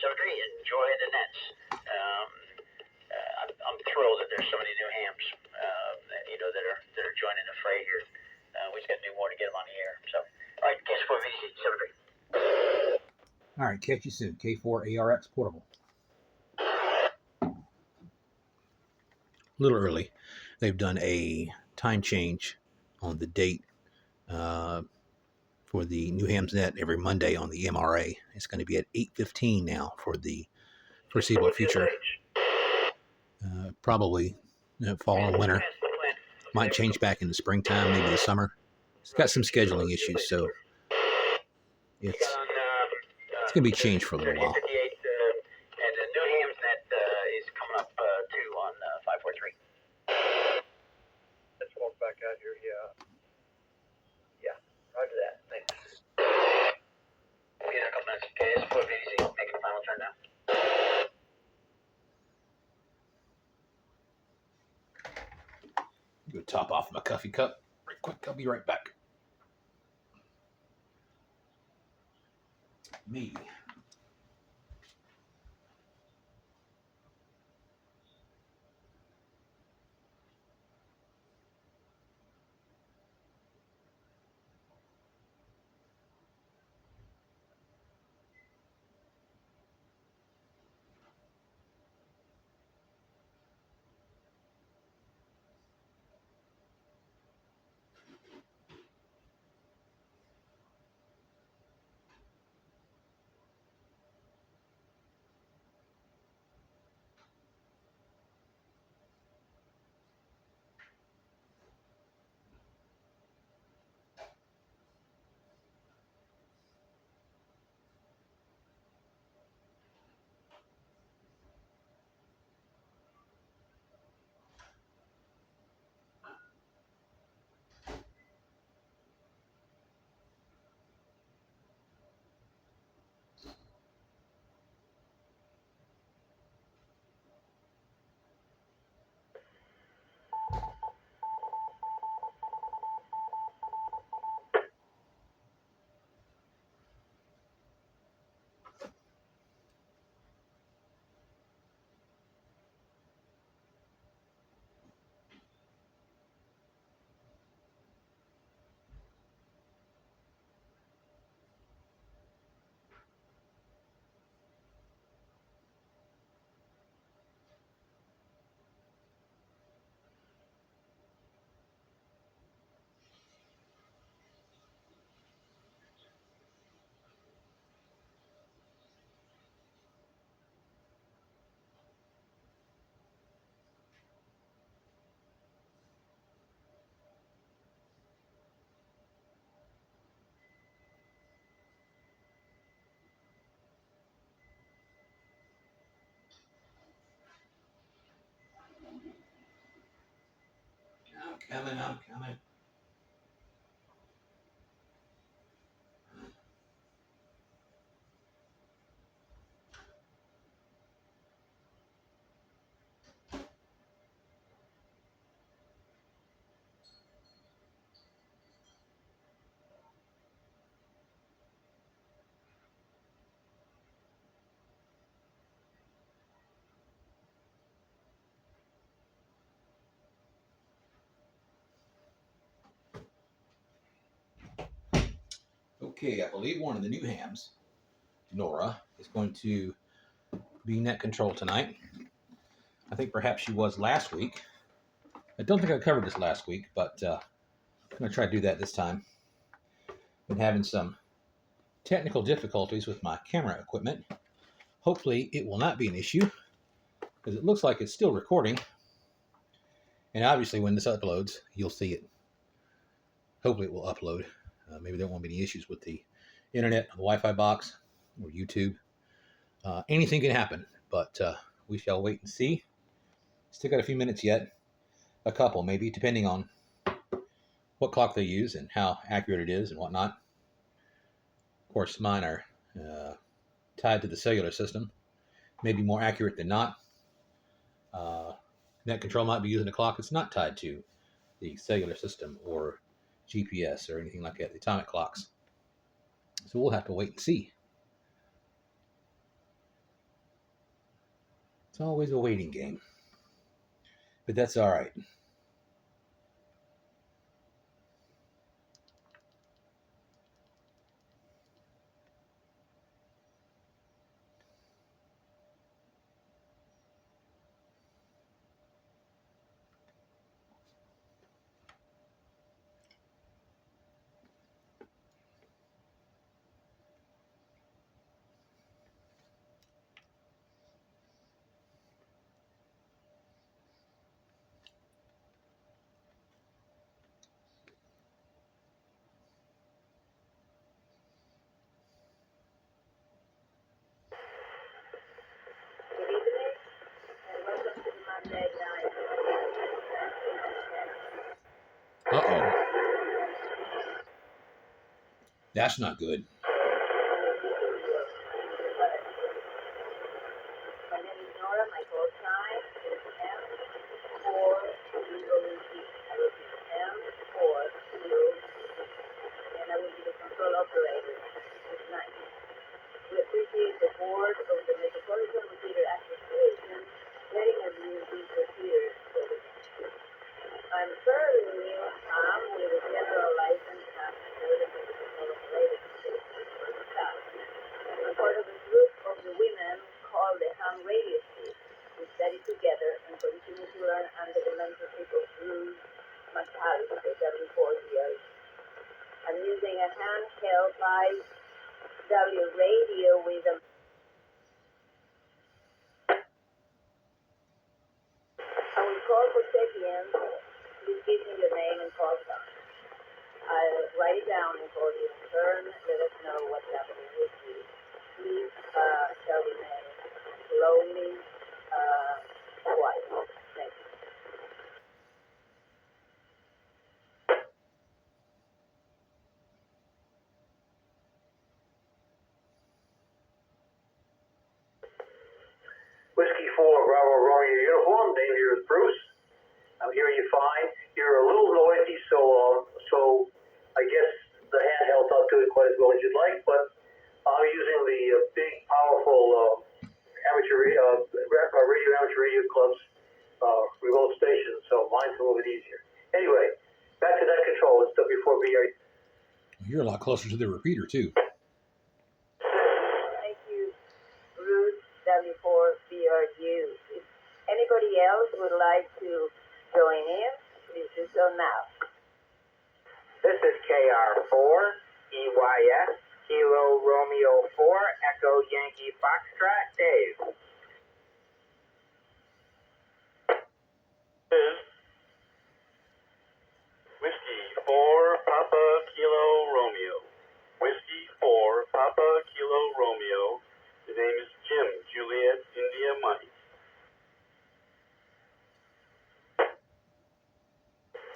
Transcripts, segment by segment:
73, enjoy the nets. I'm thrilled that there's so many new hams, that are joining the fray here. We just got to do more to get them on the air. So, all right, KS4 VDC 73. All right, catch you soon. K4ARX Portable. A little early. They've done a time change on the date for the New Hams Net every Monday on the MRA. It's going to be at 8:15 now for the foreseeable future. Probably fall and winter. Might change back in the springtime, maybe the summer. It's got some scheduling issues, so it's going to be changed for a little while. And the New Hams Net is coming up too on 543. Let's walk back out here, yeah. Yeah, roger that. Thanks. We'll be in a couple minutes. KS4 VDC, making the final turn now. Go top off my coffee cup. Right quick, I'll be right back. Me. I'm coming. Okay, I believe one of the new hams, Nora, is going to be net control tonight. I think perhaps she was last week. I don't think I covered this last week, but I'm going to try to do that this time. Been having some technical difficulties with my camera equipment. Hopefully it will not be an issue, because it looks like it's still recording. And obviously when this uploads, you'll see it. Hopefully it will upload. Maybe there won't be any issues with the internet, the Wi-Fi box, or YouTube. Anything can happen, but we shall wait and see. Still got a few minutes yet. A couple, maybe, depending on what clock they use and how accurate it is and whatnot. Of course, mine are tied to the cellular system. Maybe more accurate than not. Net control might be using a clock that's not tied to the cellular system or GPS or anything like that, the atomic clocks. So we'll have to wait and see. It's always a waiting game. But that's all right. Uh-oh. That's not good. My name is Nora. My call sign is M4 EOC. I will be M4 EOC. And I will be the control operator this night. We appreciate the board of the Metropolitan Repeater Association letting us use these repeaters for the I'm fairly new ham with a general license and the control operator staff. I'm part of a group of the women called the Ham Radio Group. We study together and continue to learn under the mentorship of Bruce McAllister, W4DL. I'm using a handheld 5W radio with a I will call for check-in. Please give me your name and call sign. I'll write it down and call you in turn. Let us know what's happening with you. Please tell me slowly, twice. Thank you. Whiskey 4, Bravo Romeo uniform. Name here is Bruce. I'm hearing you fine. You're a little noisy, so I guess the handheld's not doing quite as well as you'd like, but I'm using the big, powerful radio amateur radio club's remote station, so mine's a little bit easier. Anyway, back to that control. It's W4BR. You're a lot closer to the repeater, too. Thank you, Bruce W4BRU. If anybody else would like to join in, please do so now. This is KR4, EYS, Kilo Romeo 4, Echo Yankee Foxtrot, Dave. Is Whiskey 4, Papa Kilo Romeo. Whiskey 4, Papa Kilo Romeo. His name is Jim, Juliet, India, Mike.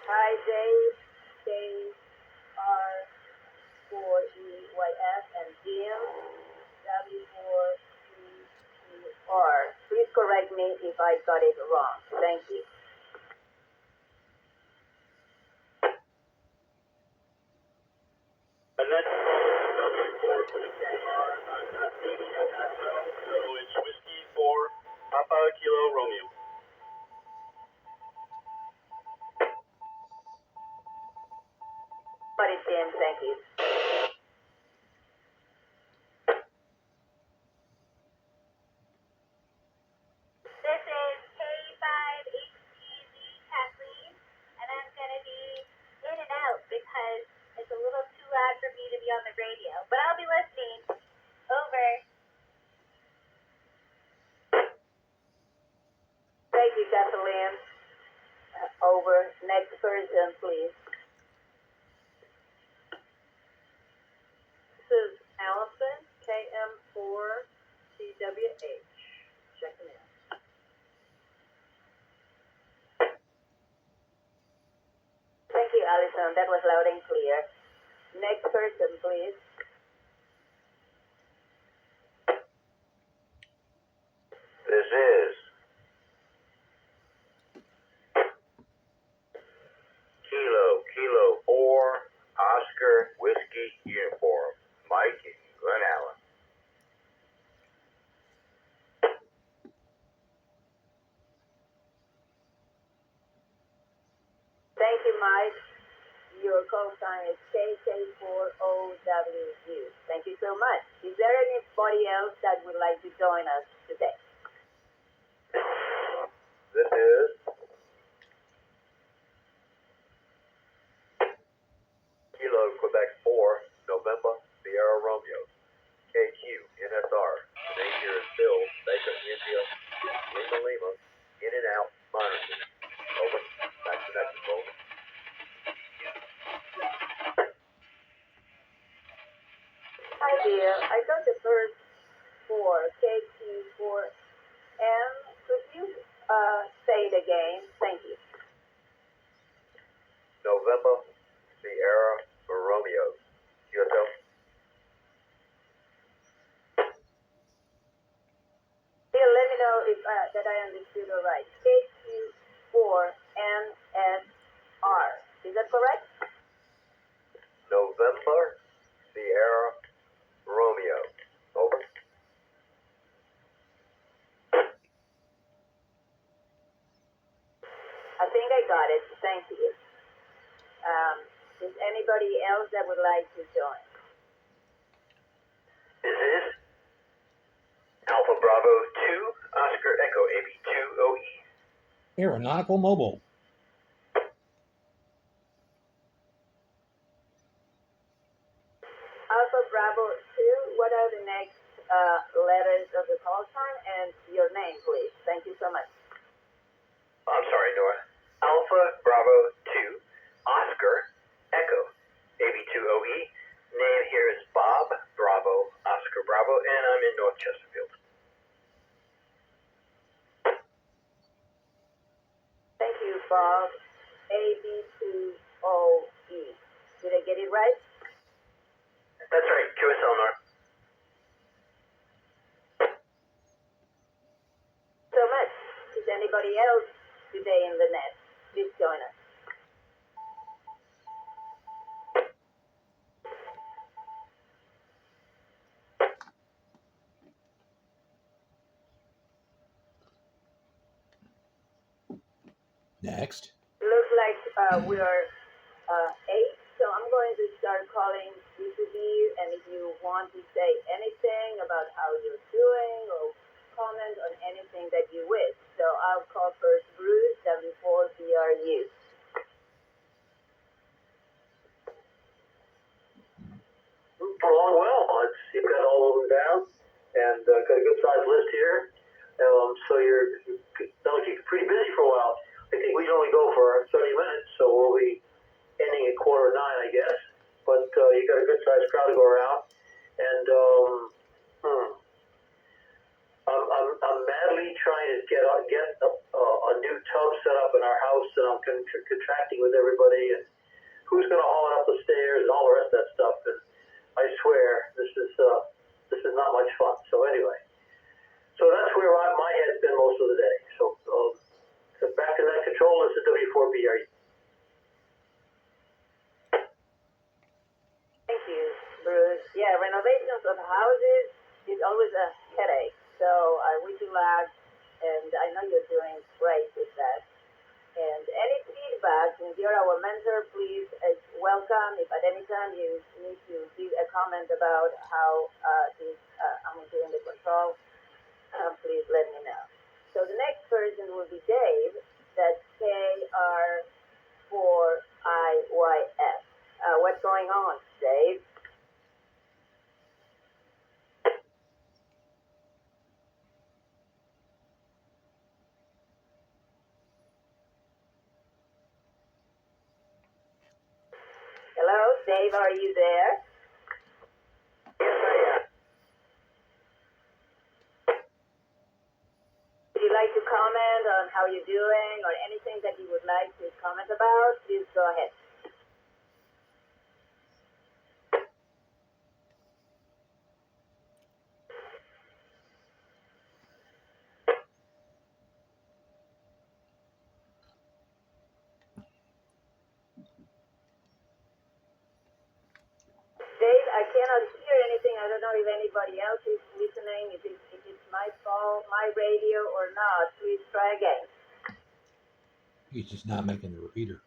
Hi, Dave. KR4EYS and Jim W4ER. Please correct me if I got it wrong. Thank you. And that's W4 for the KR. So it's Whiskey 4, Papa Kilo Romeo. Got it, Jim. Thank you. This is K5HTZ Kathleen, and I'm going to be in and out because it's a little too loud for me to be on the radio. But I'll be listening. Over. Thank you, Kathleen. Over. Next person, please. This is Allison, KM4CWH. Checking in. Thank you, Allison. That was loud and clear. Next person, please. This is Kilo 4, Oscar Whiskey uniform, Mike and Glen Allen. Thank you, Mike. Your call sign is KK4OWU. Thank you so much. Is there anybody else that would like to join us today? This is Kilo Quebec 4, November, Sierra Romeo, KQ, NSR. The name here is Bill, Baker, India, Lima Lima, in and out, monitoring. Over. Back to that control. Hi dear, I got the first four, KQ4M. Could you say it again? Thank you. November, Sierra Romeo. Yourself? Dear, let me know if that I understood all right. KQ4NSR. Is that correct? November, Sierra Romeo. Over. I think I got it. Thank you. Is anybody else that would like to join? This is Alpha Bravo 2, Oscar Echo AB2OE. Aeronautical Mobile. Alpha Bravo 2, what are the next letters of the call sign and your name, please? Thank you so much. I'm sorry, Nora. Alpha Bravo 2, Oscar Echo AB2OE. Name here is Bob Bravo, Oscar Bravo, and I'm in North Chesterfield. Thank you, Bob. AB2OE. Did I get it right? That's right, QSL, Nora. So much. Is anybody else today in the net? Please join us. Next. Looks like we are 8, so I'm going to start calling each of you, and if you want to say anything about how you're doing or comment on anything that you wish. So I'll call first Bruce, W4BRU. Along well. You've got all of them down, and got a good sized list here. So that'll keep you pretty busy for a while. I think we only go for 30 minutes, so we'll be ending at 8:45, I guess. But you got a good sized crowd to go around, and I'm madly trying to get a new tub set up in our house, and I'm contracting with everybody, and who's going to haul it up the stairs and all the rest of that stuff. And I swear, this is not much fun. So anyway, so that's where my head's been most of the day. So back to that control. This is W4BRE. Thank you, Bruce. Yeah, renovations of houses is always a headache. So I wish you luck, and I know you're doing great with that. And any feedback, since you're our mentor, please welcome. If at any time you need to give a comment about how I'm doing the control, please let me know. So the next person will be Dave. That's KR4IYS. What's going on, Dave? Hello, Dave, are you there? Yes, I am. Would you like to comment on how you're doing or anything that you would like to comment about? Please go ahead. Dave, I cannot hear anything. I don't know if anybody else is listening, if it's my phone, my radio or not. Please try again. He's just not making the repeater.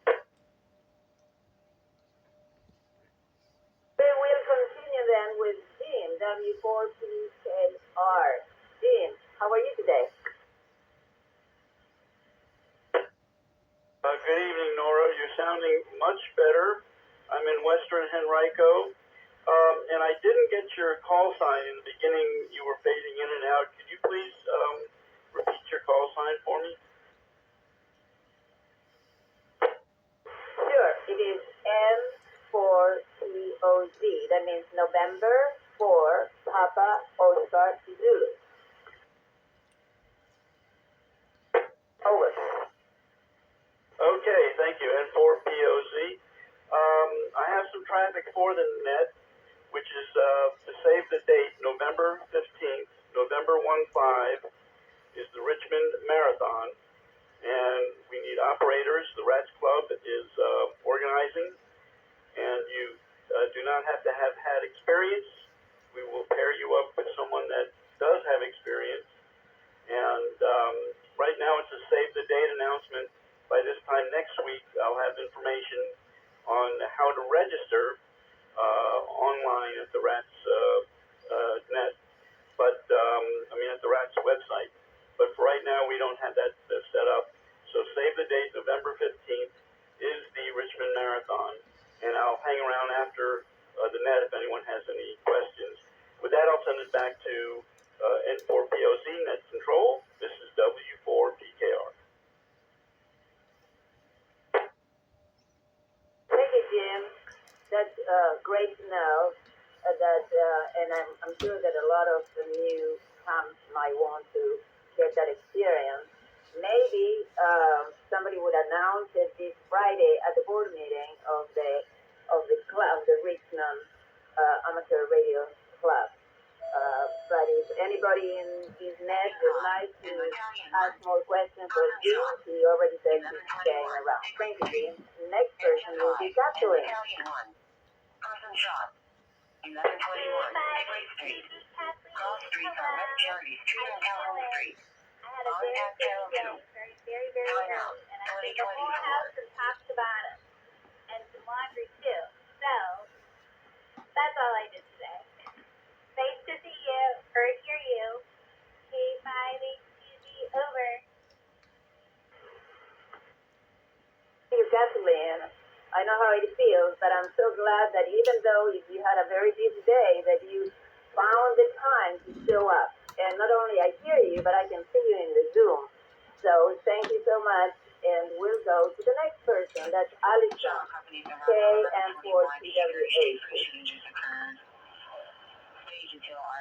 W4PKR. Jim, how are you today? Good evening, Nora. You're sounding much better. I'm in Western Henrico, and I didn't get your call sign in the beginning. You were fading in and out. Could you please repeat your call sign for me? Sure, it is N4POZ. That means November 4, Papa Oscar Zulu. Over. Okay, thank you. N4POZ. I have some traffic for the net, which is to save the date, November 15th, November 1-5 is the Richmond Marathon, and we need operators. The Rats Club is organizing, and you do not have to have had experience. We will pair you up with someone that does have experience, and right now it's a save the date announcement. By this time next week, I'll have information on how to register online at the Rats net, but at the Rats website. But for right now, we don't have that set up. So save the date, November 15th is the Richmond Marathon, and I'll hang around after the net if anyone has any questions. With that, I'll send it back to N4POZ Net Control. This is W4PKR. Thank you, Jim. That's great to know that, and I'm sure that a lot of the new camps might want to get that experience. Maybe somebody would announce it this Friday at the board meeting of the club, the Richmond Amateur Radio Club. But if anybody in his net would like to ask more questions for Jim, he already said he's staying around. Thank you, Jim. Next person will be Kathleen. Person shot. 1121 Spring Street. Cross Street on West Charity Street and Calhoun Street. I had a very busy day, very busy, and I did the whole house from top to bottom, and some laundry too. So that's all I did today. Nice to see you, or hear you. K5HTZ, over. Thank you, Kathleen. I know how it feels, but I'm so glad that even though you had a very busy day, that you found the time to show up. And not only I hear you, but I can see you in the Zoom. So thank you so much, and we'll go to the next person. That's Alison, KM4TWH.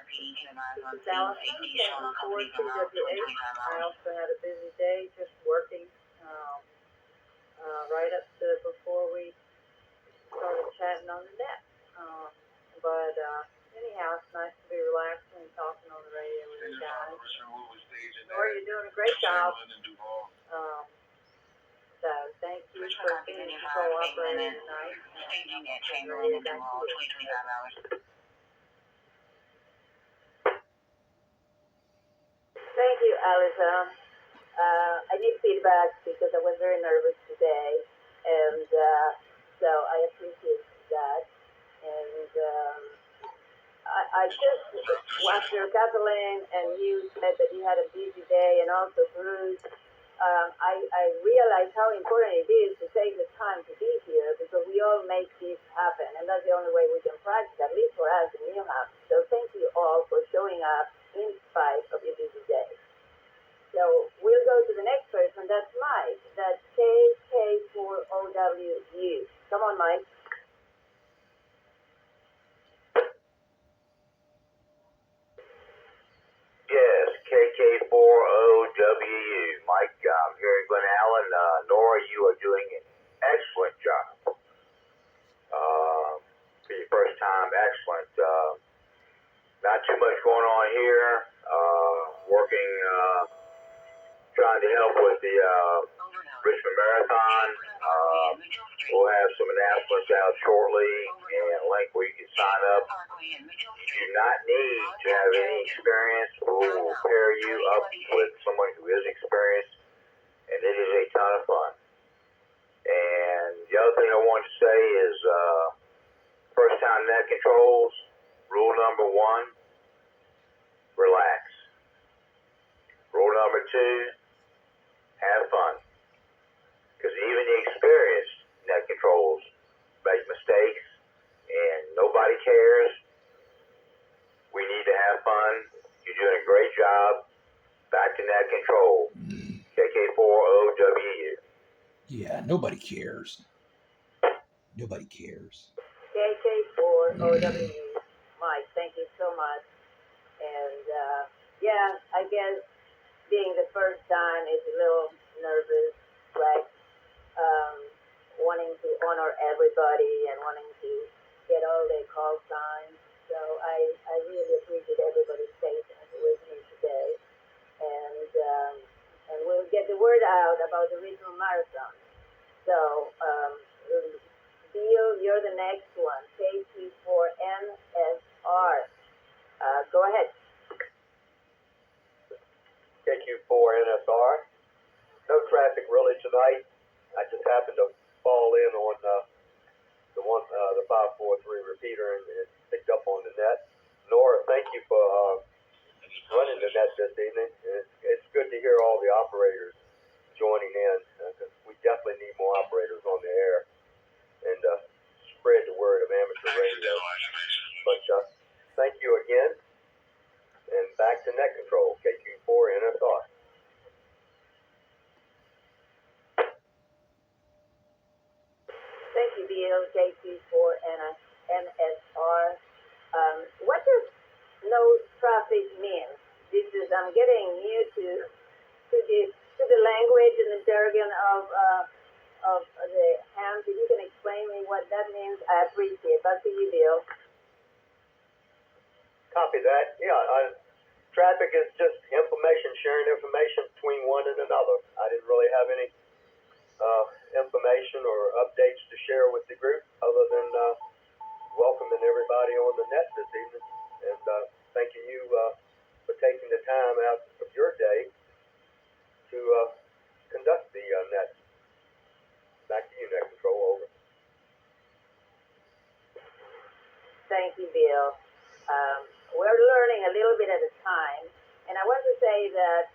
This is Allison, KM4TWH. I also had a busy day, just working right up to before we started chatting on the net. But anyhow, it's nice to be relaxed and talking on the radio with you guys. Nora, you're doing a great job. So thank you for being control operator tonight. Staging at Chamberlain and Duval, 25 hours. Thank you, Alison. I need feedback because I was very nervous today, and so I appreciate that. And I just, after Kathleen and you said that you had a busy day, and also Bruce, I realized how important it is to take the time to be here, because we all make this happen, and that's the only way we can practice, at least for us in New Hampshire. So thank you all for showing up in spite of your busy day. So we'll go to the next person. That's Mike. That's KK4OWU. Come on, Mike. Yes, KK4OWU. Mike, I'm here in Glen Allen. Nora, you are doing an excellent job. For your first time, excellent. Not too much going on here. Working, trying to help with the Richmond Marathon. We'll have some announcements out shortly and a link where you can sign up. You do not need to have any experience. We'll pair you up with someone who is experienced, and it is a ton of fun. And the other thing I wanted to say is first time net controls, rule number 1, relax. Rule number 2, have fun. Because even the experienced net controls make mistakes, and nobody cares. We need to have fun. You're doing a great job. Back to net control. KK4OWU. Yeah, nobody cares. Nobody cares. KK4OWU. Mike, thank you so much. And yeah, I guess being the first time is a little nervous, like wanting to honor everybody and wanting to get all the call signs. So I really appreciate everybody's patience with me today. And we'll get the word out about the regional marathon. So, Bill, you're the next one, KQ4NSR. Go ahead. KQ4NSR. No traffic really tonight. I just happened to fall in on the 543 repeater and it picked up on the net. Nora, thank you for running the net this evening. It's good to hear all the operators joining in because we definitely need more operators on the air and spread the word of amateur radio. But thank you again, and back to net control, KQ4NSR. Thank you, Bill, KQ4NSR. What does no traffic mean? I'm getting new to the language and the jargon of the hams. If you can explain me what that means, I appreciate it. Back to you, Bill. Copy that. Yeah, traffic is just information, sharing information between one and another. I didn't really have any information or updates to share with the group other than welcoming everybody on the net this evening and thanking you for taking the time out of your day to conduct the net. Back to you, net control, over. Thank you, Bill. We're learning a little bit at a time, and I want to say that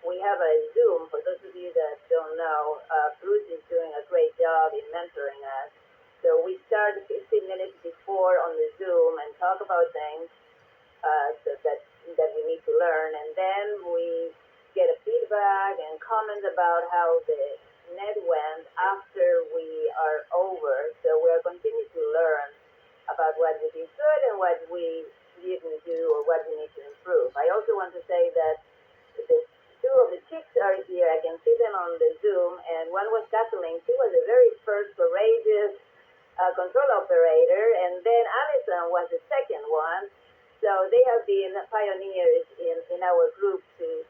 we have a Zoom. For those of you that don't know, Bruce is doing a great job in mentoring us. So we start 15 minutes before on the Zoom and talk about things that we need to learn, and then we get a feedback and comment about how the net went after we are over. So we are continuing to learn about what we did good and what we didn't do or what we need to improve. I also want to say that the two of the chicks are here. I can see them on the Zoom, and one was Kathleen. She was the very first courageous control operator, and then Alison was the second one. So they have been pioneers in our group to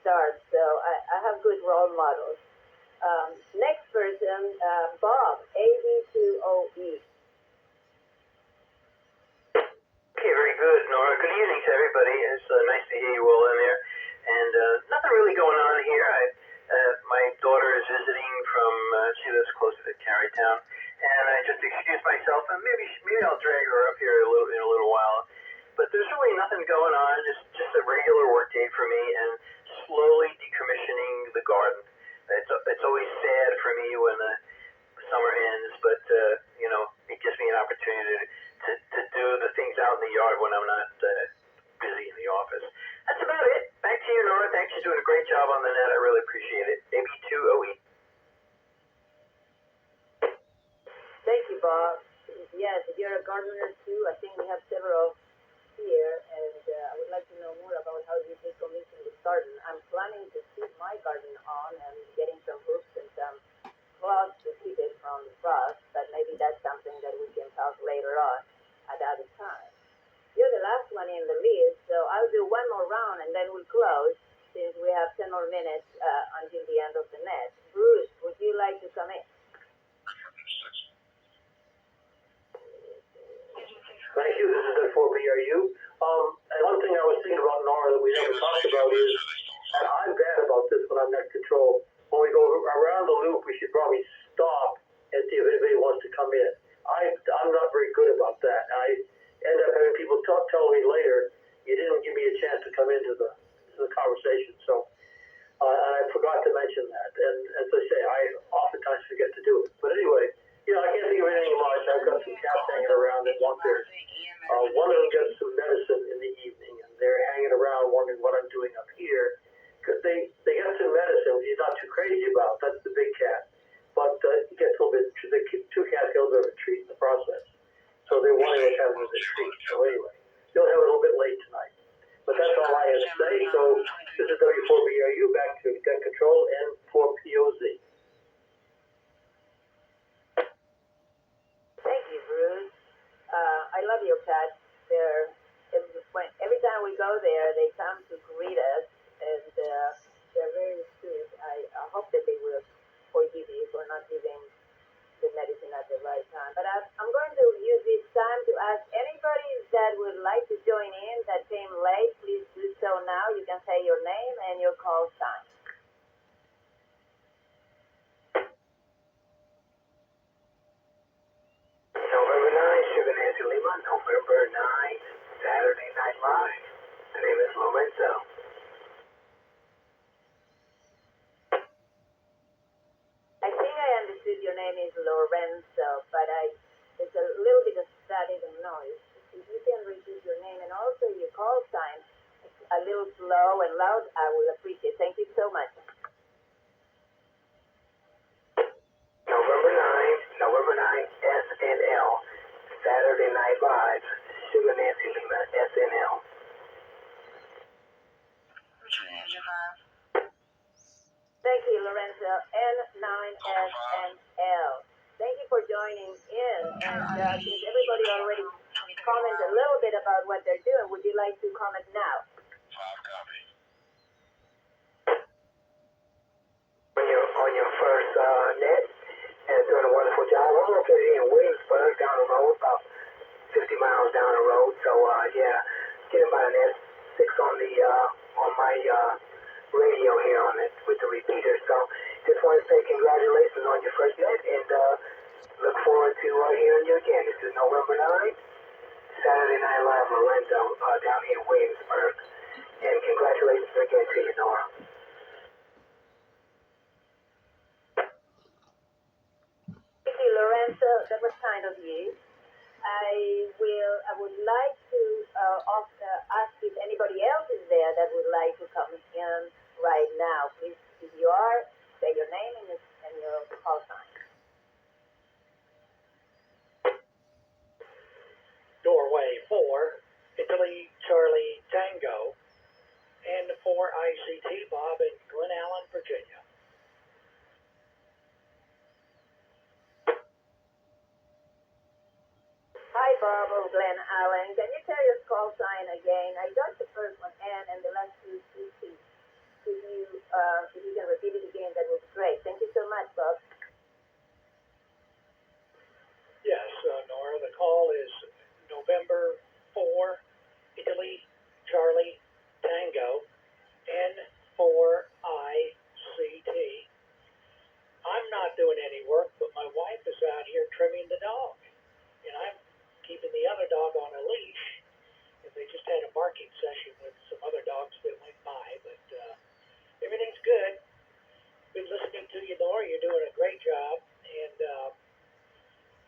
start. So I have good role models. Next person, Bob, AB2OE. Okay, very good, Nora. Good evening to everybody. It's nice to hear you all in there. And nothing really going on here. My daughter is visiting from, she lives closer to Carytown, and I just excused myself, and maybe I'll drag her up here in a little while. But there's really nothing going on, just a regular work day for me, and slowly decommissioning the garden. It's always sad for me when the summer ends, but it gives me an opportunity to do the things out in the yard when I'm not busy in the office. That's about it. Back to you, Nora. Thanks for doing a great job on the net. I really appreciate it. AB2OE. Thank you, Bob. Yes, if you're a gardener too, I think we have several here, and I would like to know more about how you decommission the garden. I'm planning to keep my garden on and getting some hooks and some cloths to keep it from the frost, but maybe that's something that we can talk later on at other time. You're the last one in the list, so I'll do one more round and then we'll close since we have 10 more minutes until the end of the net. Bruce, would you like to come in? Thank you. This is N4BRU. And one thing I was thinking about, Nora, that we never talked about is, and I'm bad about this when I'm net control, when we go around the loop, we should probably stop and see if anybody wants to come in. I'm not very good about that. I end up having people tell me later, you didn't give me a chance to come into the conversation. So I forgot to mention that. And as I say, I oftentimes forget to do it. But anyway, I can't think of anything much. I've got some cats hanging around that want theirs. One of them gets some medicine in the evening, and they're hanging around wondering what I'm doing up here. Because they get some medicine, which he's not too crazy about. That's the big cat. But he gets a little bit, the two cats get a little bit of a treat in the process. So they're wanting to have a treat. So anyway, you'll have it a little bit late tonight. But that's all I have to say. So this is W4BRU back to Gun Control and for POZ. Thank you, Bruce. I love your cats. Every time we go there, they come to greet us, and they're very sweet. I hope that they will forgive you for not giving the medicine at the right time. But I'm going to use this time to ask anybody that would like to join in that came late, please do so now. You can say your name and your call sign. November 9th, Sugar Nancy Lima. November 9th, Saturday Night Live. The name is Lorenzo. I think I understood your name is Lorenzo, but there's a little bit of static and noise. If you can repeat your name and also your call sign a little slow and loud, I will appreciate it. Thank you so much. November 9th, SNL. Saturday Night Live. Sugar Nancy Lima, SNL. Thank you, Lorenzo. N9SNL. Thank you for joining in. And since everybody already commented a little bit about what they're doing, would you like to comment now? On your first net, and doing a wonderful job. I'm located in Williamsburg, down the road, about 50 miles down the road. So getting about an S6 on my radio here on it with the repeater. So just want to say congratulations on your first net, and look forward to hearing you again. This is November 9th, Saturday Night Live, Lorenzo, down here in Williamsburg. And congratulations again to you, Nora. Thank you, Lorenzo. That was kind of you. I would like to ask if anybody else is there that would like to come in right now. Please, if you are, say your name and your call sign. Doorway 4, Italy, Charlie, Tango, and 4 ICT, Bob in Glen Allen, Virginia. Hi, Bob of Glen Allen. Can you tell your call sign again? I got the first one N and the last two CT. If you can repeat it again, that would be great. Thank you so much, Bob. Yes, Nora, the call is November 4, Italy, Charlie, Tango, N4ICT. I'm not doing any work, but my wife is out here trimming the dog, and I'm keeping the other dog on a leash. And they just had a barking session with some other dogs that went by, but everything's good. Been listening to you, Nora. You're doing a great job, and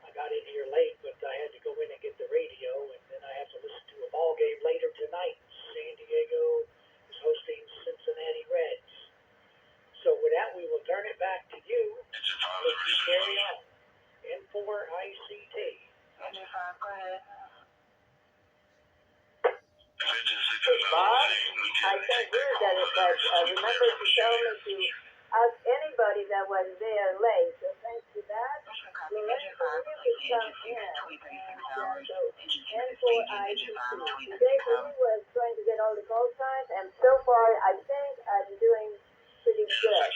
I got in here late, but I had to go in and get the radio, and then I have to listen to a ball game later tonight. San Diego is hosting Cincinnati Reds. So with that, we will turn it back to you. Let you carry on. N4ICT. Go ahead. Bob, I can't hear that, but remember to tell me to ask anybody that was there late. So thanks to that, Lorenzo, you can come in. N4ICT. Today, we was trying to get all the call signs, and so far, I think I'm doing pretty good.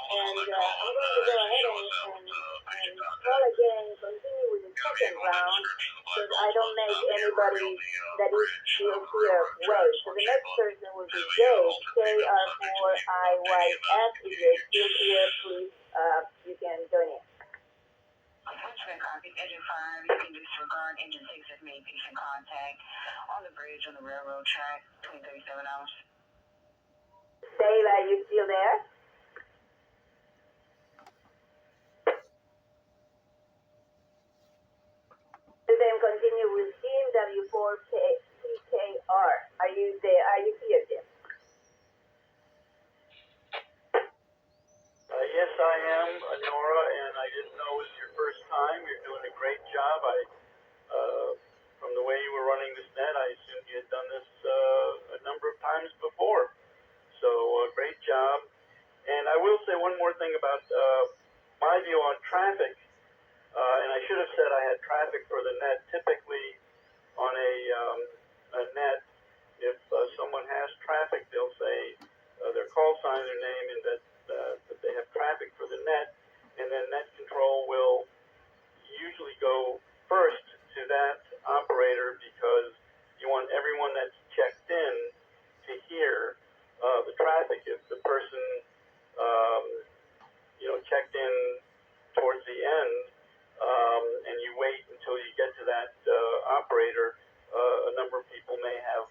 And I'm going to go ahead and call again, continue with the second round, because I don't make anybody that is still here wait. So the next person will be Dave, KR4IYS. If you're still here, please, you can join in. Engine 5, you can disregard engine 6 as main patient contact. On the bridge on the railroad track between 37 hours. Dave, are you still there? To then continue with Jim W4PKR. Are you there? Are you here, Jim? Yes, I am, Nora, and I didn't know it was your first time. You're doing a great job. From the way you were running this net, I assumed you had done this a number of times before. So, great job. And I will say one more thing about my view on traffic. And I should have said I had traffic for the net. Typically, on a net, if someone has traffic, they'll say their call sign, their name, and that they have traffic for the net, and then net control will usually go first to that operator because you want everyone that's checked in to hear the traffic. If the person checked in towards the end and you wait until you get to that operator, a number of people may have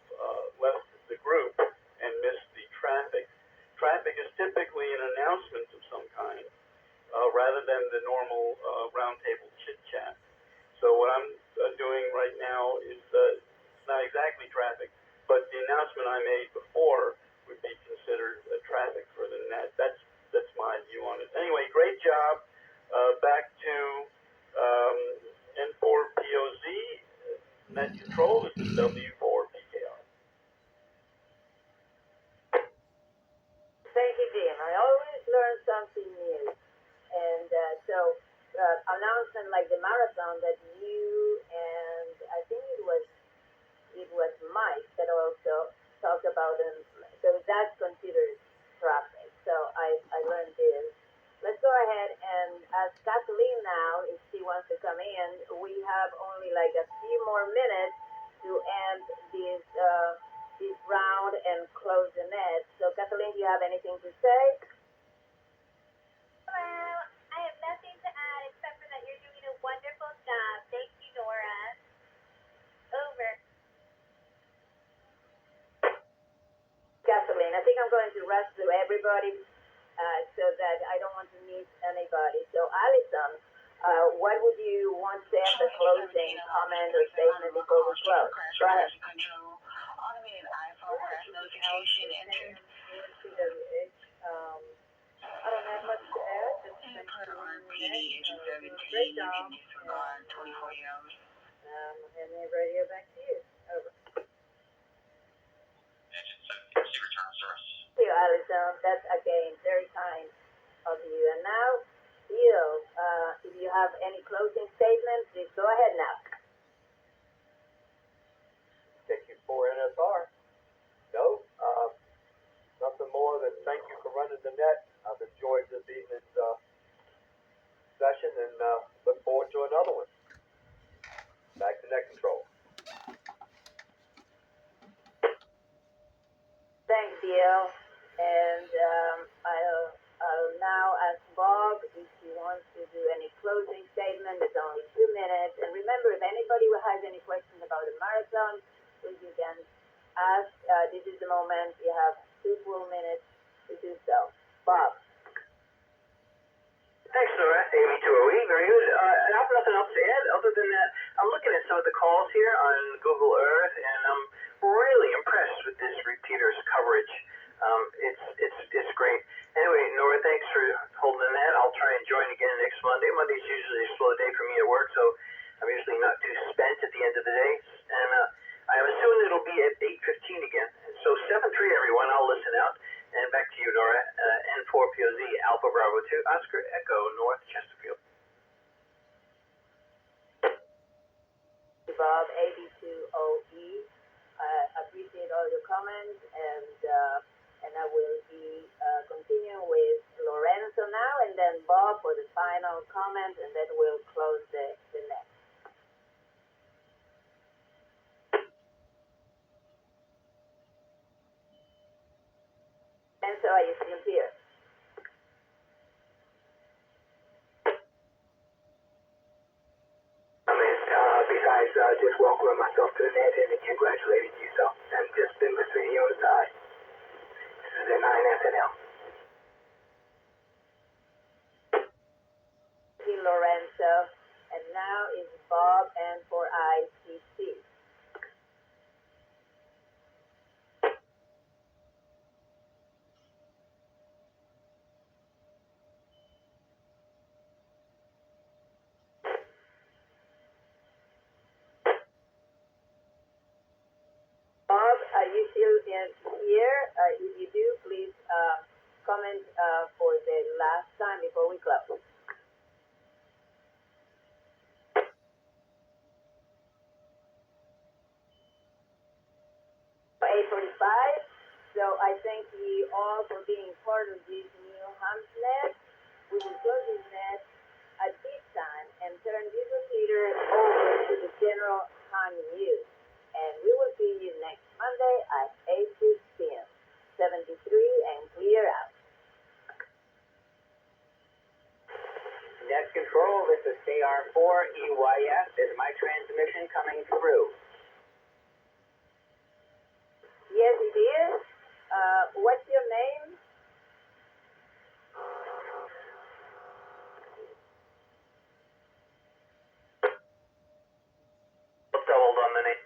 left the group and missed the traffic. Traffic is typically an announcement of some kind, rather than the normal roundtable chit-chat. So what I'm doing right now is it's not exactly traffic, but the announcement I made before would be considered traffic for the net. That's my view on it. Anyway, great job. Back to N4POZ, net control. This is W4PKR. Thank you, Jim. I always learn something new. And announcement like the marathon that you and I think it was Mike that also talked about them. So that's considered traffic. So I learned this. Let's go ahead and ask Kathleen now if she wants to come in. We have only like a few more minutes to end this round and close the net. So Kathleen, do you have anything to say? Hello. I have nothing to add except for that you're doing a wonderful job. Thank you, Nora. Over. Kathleen, I think I'm going to rush through everybody so that I don't want to miss anybody. So Allison, what would you want to say as a closing comment or statement before we close? Go ahead. Automated iPhone crash notification entered. I don't have much to add. Per RPD Agent 17, you can disregard 24 hours. Handing the radio back to you. Over. Agent 17, receive return of service. Thank you, Allison. That's again very kind of you. And now, Bill, if you have any closing statements, please go ahead now. Thank you for NSR. No, nothing more than thank you for running the net. I've enjoyed this evening's session and look forward to another one. Back to net control. Thanks, Bill. And I'll now ask Bob if he wants to do any closing statement. It's only 2 minutes. And remember, if anybody has any questions about the marathon, please you can ask. This is the moment. You have 2 full minutes to do so. Bob. Thanks, Nora. AV2OE, very good. I have nothing else to add other than that I'm looking at some of the calls here on Google Earth, and I'm really impressed with this repeaters coverage. It's great. Anyway, Nora, thanks for holding that. I'll try and join again next Monday. Monday's usually a slow day for me at work, so I'm usually not too spent at the end of the day. And I'm assuming it'll be at 8:15 again. So 7-3, everyone. I'll listen out. And back to you, Nora. N4POZ, Alpha Bravo 2, Oscar Echo, North Chesterfield. Bob, AB2OE. Appreciate all your comments, and I will be continuing with Lorenzo now, and then Bob for the final comment, and then we'll close the net. And so are you still here? Besides just welcoming myself to the net and congratulating you audience here. If you do, please comment for the last time before we close. 8:45. So I thank you all for being part of this new Hams net. We will close this net at this time and turn this repeater over to the general time use. And we will see you next Monday at 8 p.m. 73 and clear out. Net control, this is KR4EYS. Is my transmission coming through? Yes, it is. What's your name? Hold on the name.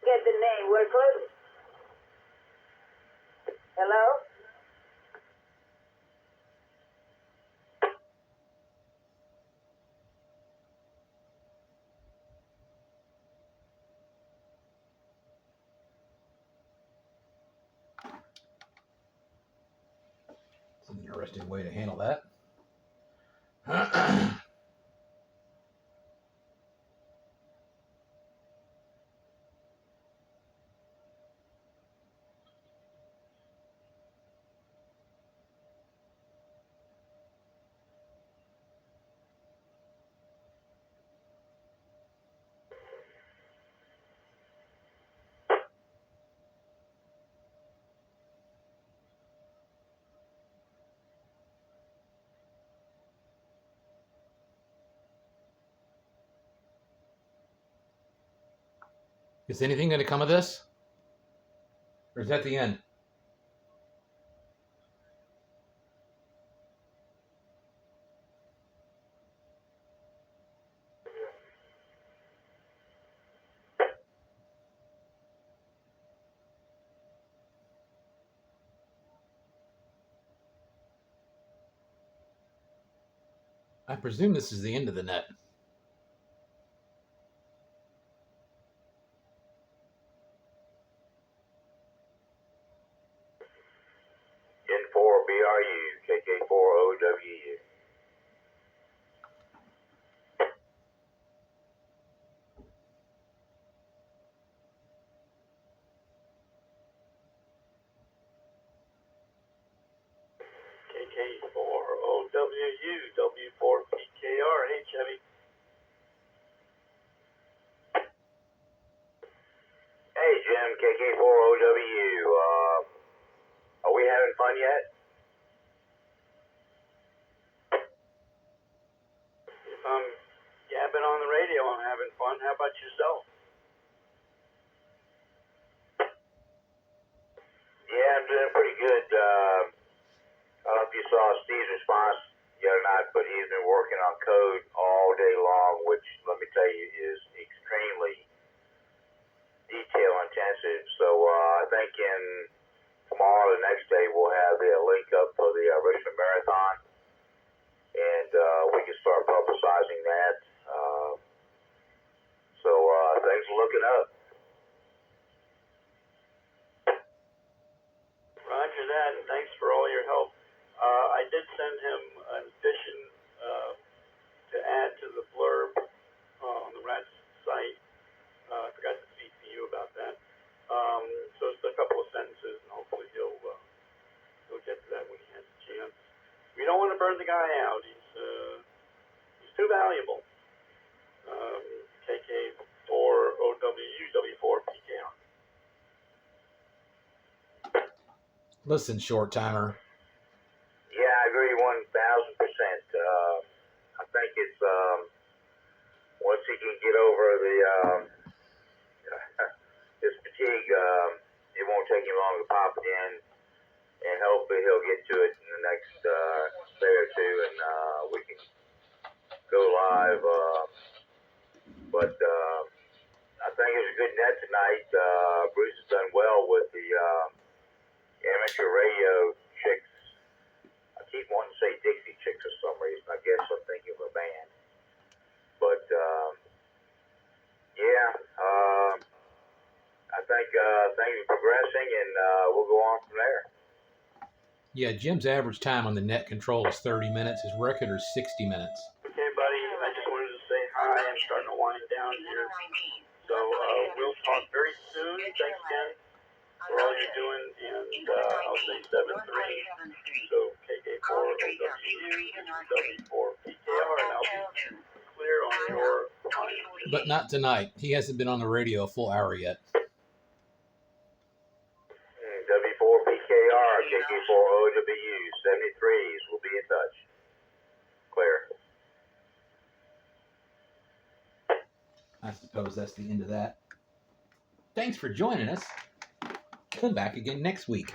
Get the name. We're close. Hello? It's an interesting way to handle that. Is anything going to come of this? Or is that the end? I presume this is the end of the net. N4BRU, KK4OWU. KK4OWU, W4PKR, Chevy. Hey Jim, KK4OWU. Are we having fun yet? If I'm gabbing on the radio, I'm having fun. How about yourself? Yeah, I'm doing pretty good. I don't know if you saw Steve's response the other night, but he's been working on code all day long, which, let me tell you, is extremely detail intensive. So I think tomorrow or the next day we'll have the link up for the Richmond Marathon, and we can start publicizing that. So things are looking up. Roger that, and thanks for all your help. I did send him an addition to add to the blurb on the RATS site. I forgot to speak to you about that. So it's a couple of sentences, and hopefully he'll get to that when he has a chance. We don't want to burn the guy out. He's too valuable. KK4OWU, W4PKR. Listen, short timer. Yeah, I agree 1,000%. I think it's once he can get over his fatigue, it won't take him long to pop it in, and hopefully he'll get to it in the next day or two, and we can go live. But I think it was a good net tonight. Bruce has done well with the amateur radio chicks. I keep wanting to say Dixie Chicks for some reason. I guess I'm thinking of a band. But, yeah, things are progressing, and we'll go on from there. Yeah, Jim's average time on the net control is 30 minutes. His record is 60 minutes. Okay, buddy, I just wanted to say hi. I'm starting to wind down here. So we'll talk very soon. Thanks again for all you're doing, and I'll say 7-3. So KK4 OWU, W4PKR, and I'll be clear on your line. But not tonight. He hasn't been on the radio a full hour yet. W4PKR, KK4OWU, 73s will be in touch. Clear. I suppose that's the end of that. Thanks for joining us. Come back again next week.